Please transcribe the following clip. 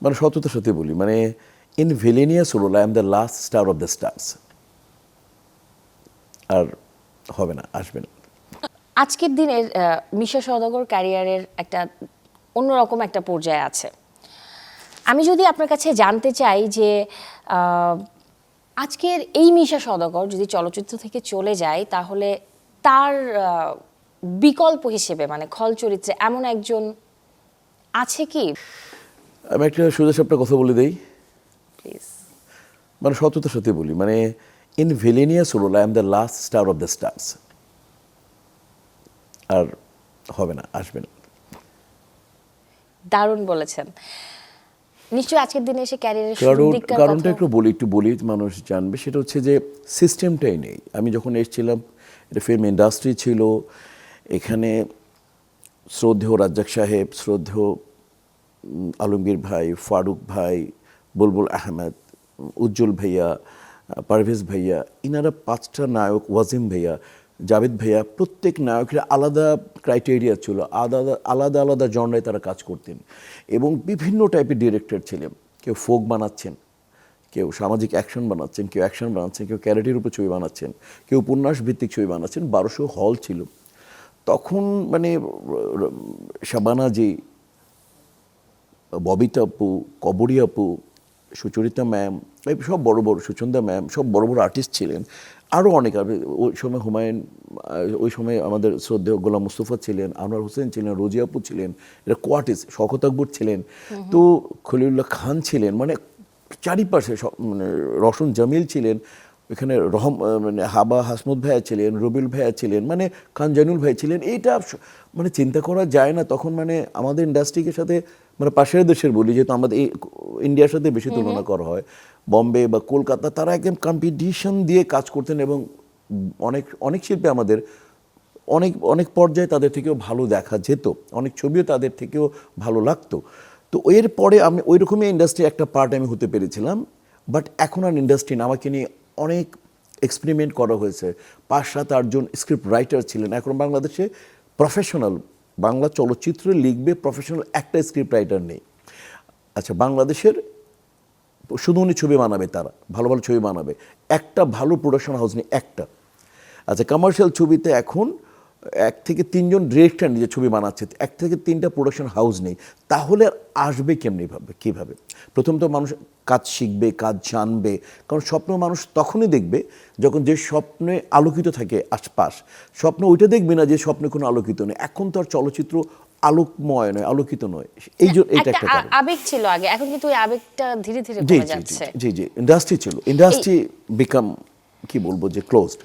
মানে সততার সাথে বলি, মানে in villainous role I am the last star of the stars. আর হবে না, আসবে না। আজকের দিনের মিশা সওদাগর ক্যারিয়ারের একটা অন্যরকম একটা পর্যায়ে আছে। আমি যদি আপনার কাছে জানতে চাই যে আজকের এই মিশা সওদাগর যদি চলচ্চিত্র থেকে চলে যায়, তাহলে তার বিকল্প হিসেবে মানে খল চরিত্রে এমন একজন আছে কি? আমি একটা সোজা সাপটা কথা বলে দেই, প্লিজ। মানে সততার সাথে বলি, মানে in villainous role I am the last star of the stars. আর হবে না, আসবে না। দারুণ বলেছেন। নিশ্চয়ই আজকের দিনে এসে ক্যারিয়ারের কারণটা একটু বলি মানুষ জানবে। সেটা হচ্ছে যে সিস্টেমটাই নেই। আমি যখন এসেছিলাম, এটা ফিল্ম ইন্ডাস্ট্রি ছিল, এখানে শ্রদ্ধেয় রাজ্জাক সাহেব, শ্রদ্ধেয় আলমগীর ভাই, ফারুক ভাই, বুলবুল আহমেদ, উজ্জ্বল ভাইয়া, পারভেজ ভাইয়া, ইনারা পাঁচটা নায়ক, ওয়াজিম ভাইয়া, জাভেদ ভাইয়া, প্রত্যেক নায়কের আলাদা ক্রাইটেরিয়া ছিল, আলাদা আলাদা জনরায় তারা কাজ করতেন এবং বিভিন্ন টাইপের ডিরেক্টর ছিলেন। কেউ ফোক বানাচ্ছেন, কেউ সামাজিক অ্যাকশন বানাচ্ছেন, কেউ অ্যাকশন বানাচ্ছেন, কেউ ক্যারেটের উপর ছবি বানাচ্ছেন, কেউ উপন্যাস ভিত্তিক ছবি বানাচ্ছেন। 1200 হল ছিল তখন। মানে শাবানাজি, ববিতা আপু, কবরী আপু, সুচরিতা ম্যাম, এই সব বড় বড়, সুচন্দা ম্যাম, সব বড় বড় আর্টিস্ট ছিলেন। আরও অনেক, ওই সময় হুমায়ুন, ওই সময় আমাদের শ্রদ্ধেয় গোলাম মুস্তফা ছিলেন, আনোয়ার হোসেন ছিলেন, রোজি আপু ছিলেন, এরা কোয়ার্টিস্ট, শওকত আকবর ছিলেন, তো খলিলুল্লাহ খান ছিলেন, মানে চারিপাশে মানে রওশন জামিল ছিলেন, এখানে মানে হাবা হাসমুদ ভাইয়া ছিলেন, রবিউল ভাইয়া ছিলেন, মানে খান জানুল ভাই ছিলেন। এইটা মানে চিন্তা করা যায় না তখন। মানে আমাদের ইন্ডাস্ট্রির সাথে, মানে পাশের দেশের বলি, যেহেতু আমাদের ইন্ডিয়ার সাথে বেশি তুলনা করা হয়, বম্বে বা কলকাতা, তারা একদম কম্পিটিশন দিয়ে কাজ করতেন এবং অনেক অনেক শিল্পী আমাদের অনেক অনেক পর্যায়ে তাদের থেকেও ভালো দেখা যেত, অনেক ছবিও তাদের থেকেও ভালো লাগতো। তো এর পরে আমি ওই রকমই ইন্ডাস্ট্রি একটা পার্ট আমি হতে পেরেছিলাম। বাট এখন আর ইন্ডাস্ট্রি না, আমাকে নিয়ে অনেক এক্সপেরিমেন্ট করা হয়েছে। 5-7-8 জন স্ক্রিপ্ট রাইটার ছিলেন। এখন বাংলাদেশে প্রফেশনাল বাংলা চলচ্চিত্র লিখবে প্রফেশনাল একটা স্ক্রিপ্ট রাইটার নেই। আচ্ছা, বাংলাদেশের শুধু উনি ছবি বানাবে, তারা ভালো ভালো ছবি বানাবে, একটা ভালো প্রোডাকশন হাউস নেই একটা। আচ্ছা, কমার্শিয়াল ছবিতে এখন 1 থেকে 3 জন ডিরেক্টর নিজে ছবি বানাচ্ছে, 1 থেকে 3টা প্রোডাকশন হাউস নেই। তাহলে আসবে কেমনি ভাবে, কীভাবে? প্রথম তো মানুষ কাজ শিখবে, কাজ জানবে, কারণ স্বপ্ন মানুষ তখনই দেখবে যখন যে স্বপ্নে আলোকিত থাকে আশপাশ। স্বপ্ন ওইটা দেখবে না যে স্বপ্নে কোনো আলোকিত নেই। এখন তো আর চলচ্চিত্র আলোকময় নয়, আলোকিত নয়। এই জন্য এটা একটা কারণ। আবেগ ছিল আগে, এখন কিন্তু ওই আবেগটা ধীরে ধীরে জি কমে জি যাচ্ছে। জি জি ইন্ডাস্ট্রি ছিল, ইন্ডাস্ট্রি বিকাম, কি বলবো, যে ক্লোজড।